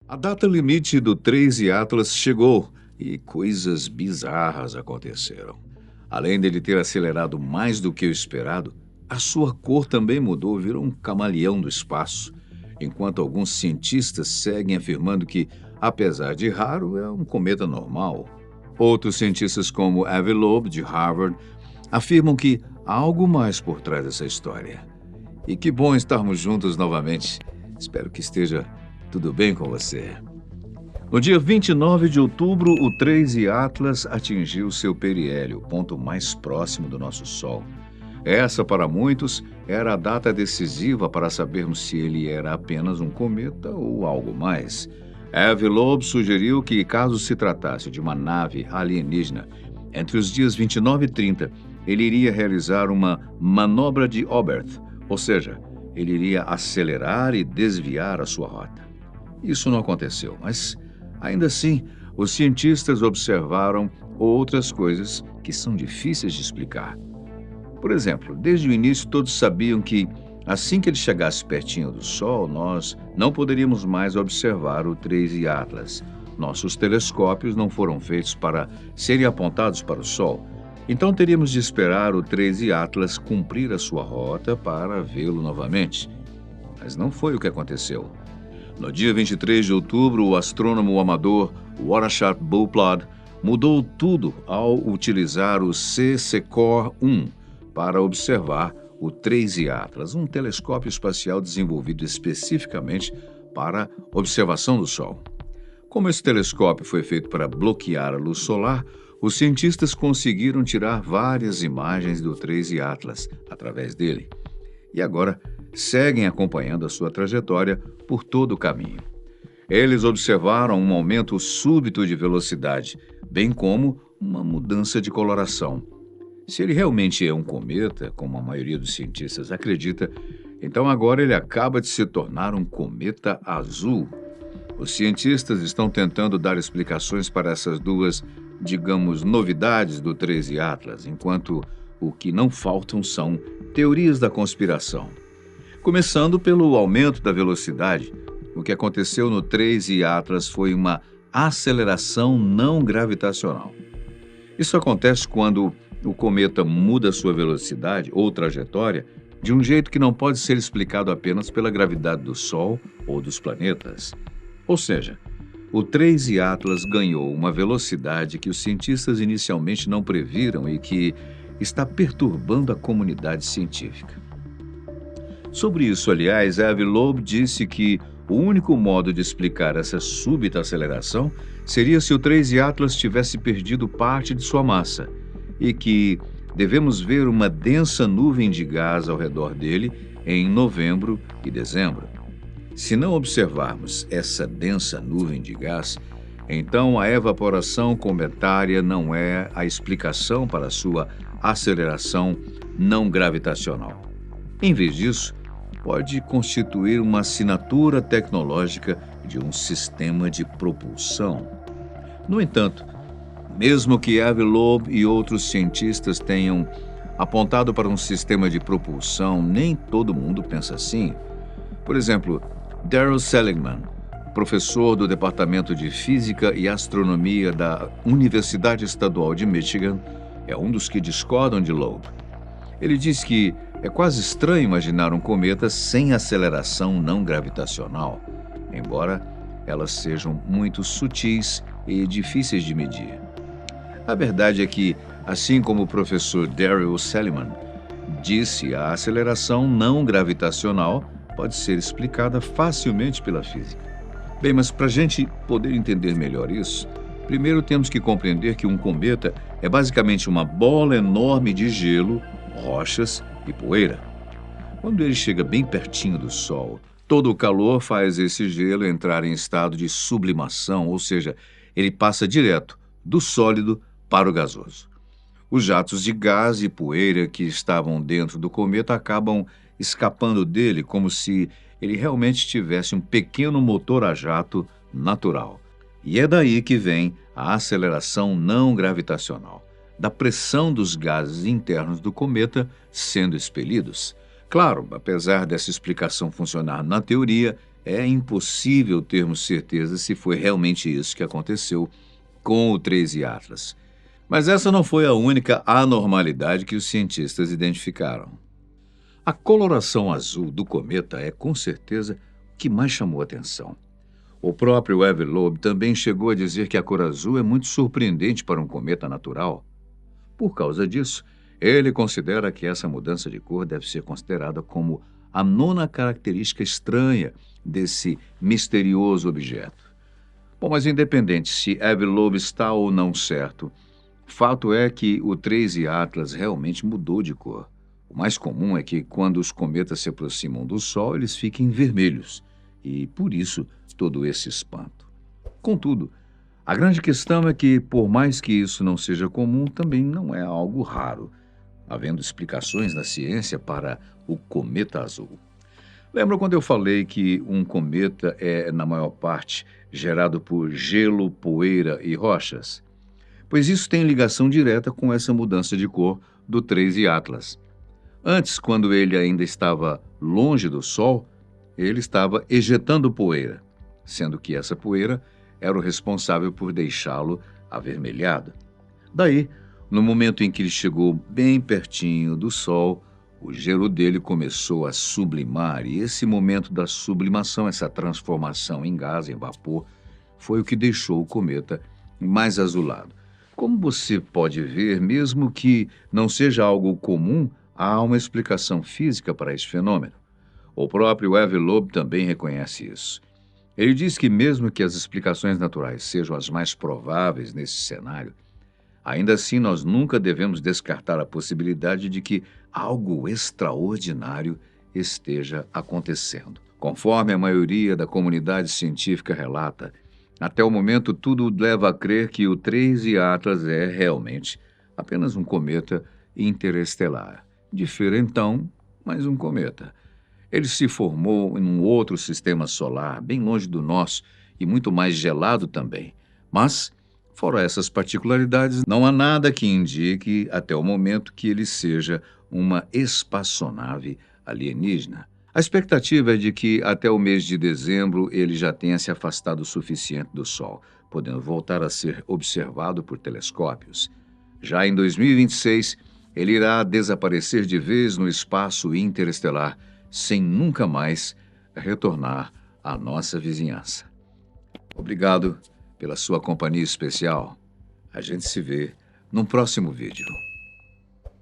A data limite do 13 Atlas chegou e coisas bizarras aconteceram. Além dele ter acelerado mais do que o esperado, a sua cor também mudou, virou um camaleão do espaço, enquanto alguns cientistas seguem afirmando que, apesar de raro, é um cometa normal. Outros cientistas, como Avi Loeb, de Harvard, afirmam que há algo mais por trás dessa história. E que bom estarmos juntos novamente. Espero que esteja tudo bem com você. No dia 29 de outubro, o 13 Atlas atingiu seu periélio, o ponto mais próximo do nosso Sol. Essa, para muitos, era a data decisiva para sabermos se ele era apenas um cometa ou algo mais. Avi Loeb sugeriu que, caso se tratasse de uma nave alienígena, entre os dias 29 e 30, ele iria realizar uma manobra de Oberth, ou seja, ele iria acelerar e desviar a sua rota. Isso não aconteceu, mas, ainda assim, os cientistas observaram outras coisas que são difíceis de explicar. Por exemplo, desde o início todos sabiam que, assim que ele chegasse pertinho do Sol, nós não poderíamos mais observar o 13 Atlas. Nossos telescópios não foram feitos para serem apontados para o Sol. Então teríamos de esperar o 13 Atlas cumprir a sua rota para vê-lo novamente. Mas não foi o que aconteceu. No dia 23 de outubro, o astrônomo amador Watershard Buplod mudou tudo ao utilizar o C-SECOR-1 para observar o 13 Atlas, um telescópio espacial desenvolvido especificamente para observação do Sol. Como esse telescópio foi feito para bloquear a luz solar, os cientistas conseguiram tirar várias imagens do 13 Atlas através dele. E agora seguem acompanhando a sua trajetória por todo o caminho. Eles observaram um aumento súbito de velocidade, bem como uma mudança de coloração. Se ele realmente é um cometa, como a maioria dos cientistas acredita, então agora ele acaba de se tornar um cometa azul. Os cientistas estão tentando dar explicações para essas duas, digamos, novidades do 13 Atlas, enquanto o que não faltam são teorias da conspiração. Começando pelo aumento da velocidade, o que aconteceu no 13 Atlas foi uma aceleração não gravitacional. Isso acontece quando o cometa muda sua velocidade ou trajetória de um jeito que não pode ser explicado apenas pela gravidade do Sol ou dos planetas. Ou seja, o 13 Atlas ganhou uma velocidade que os cientistas inicialmente não previram e que está perturbando a comunidade científica. Sobre isso, aliás, Avi Loeb disse que o único modo de explicar essa súbita aceleração seria se o 13 Atlas tivesse perdido parte de sua massa e que devemos ver uma densa nuvem de gás ao redor dele em novembro e dezembro. Se não observarmos essa densa nuvem de gás, então a evaporação cometária não é a explicação para sua aceleração não gravitacional. Em vez disso, pode constituir uma assinatura tecnológica de um sistema de propulsão. No entanto, mesmo que Avi Loeb e outros cientistas tenham apontado para um sistema de propulsão, nem todo mundo pensa assim. Por exemplo, Darrell Seligman, professor do Departamento de Física e Astronomia da Universidade Estadual de Michigan, é um dos que discordam de Loeb. Ele diz que é quase estranho imaginar um cometa sem aceleração não gravitacional, embora elas sejam muito sutis e difíceis de medir. A verdade é que, assim como o professor Darrell Seligman disse, a aceleração não gravitacional pode ser explicada facilmente pela física. Bem, mas para a gente poder entender melhor isso, primeiro temos que compreender que um cometa é basicamente uma bola enorme de gelo, rochas e poeira. Quando ele chega bem pertinho do Sol, todo o calor faz esse gelo entrar em estado de sublimação, ou seja, ele passa direto do sólido para o gasoso. Os jatos de gás e poeira que estavam dentro do cometa acabam escapando dele como se ele realmente tivesse um pequeno motor a jato natural. E é daí que vem a aceleração não gravitacional, da pressão dos gases internos do cometa sendo expelidos. Claro, apesar dessa explicação funcionar na teoria, é impossível termos certeza se foi realmente isso que aconteceu com o 13 Atlas. Mas essa não foi a única anormalidade que os cientistas identificaram. A coloração azul do cometa é, com certeza, o que mais chamou atenção. O próprio Evan Loeb também chegou a dizer que a cor azul é muito surpreendente para um cometa natural. Por causa disso, ele considera que essa mudança de cor deve ser considerada como a nona característica estranha desse misterioso objeto. Bom, mas independente se Evan Loeb está ou não certo, fato é que o 13 Atlas realmente mudou de cor. O mais comum é que, quando os cometas se aproximam do Sol, eles fiquem vermelhos, e por isso todo esse espanto. Contudo, a grande questão é que, por mais que isso não seja comum, também não é algo raro, havendo explicações na ciência para o cometa azul. Lembra quando eu falei que um cometa é, na maior parte, gerado por gelo, poeira e rochas? Pois isso tem ligação direta com essa mudança de cor do 13 Atlas. Antes, quando ele ainda estava longe do Sol, ele estava ejetando poeira, sendo que essa poeira era o responsável por deixá-lo avermelhado. Daí, no momento em que ele chegou bem pertinho do Sol, o gelo dele começou a sublimar, e esse momento da sublimação, essa transformação em gás, em vapor, foi o que deixou o cometa mais azulado. Como você pode ver, mesmo que não seja algo comum, há uma explicação física para esse fenômeno. O próprio Evan Loeb também reconhece isso. Ele diz que mesmo que as explicações naturais sejam as mais prováveis nesse cenário, ainda assim nós nunca devemos descartar a possibilidade de que algo extraordinário esteja acontecendo. Conforme a maioria da comunidade científica relata, até o momento tudo leva a crer que o 13 Atlas é realmente apenas um cometa interestelar. Diferentão, mas um cometa. Ele se formou em um outro sistema solar, bem longe do nosso e muito mais gelado também. Mas, fora essas particularidades, não há nada que indique, até o momento, que ele seja uma espaçonave alienígena. A expectativa é de que, até o mês de dezembro, ele já tenha se afastado o suficiente do Sol, podendo voltar a ser observado por telescópios. Já em 2026, ele irá desaparecer de vez no espaço interestelar, sem nunca mais retornar à nossa vizinhança. Obrigado pela sua companhia especial. A gente se vê num próximo vídeo.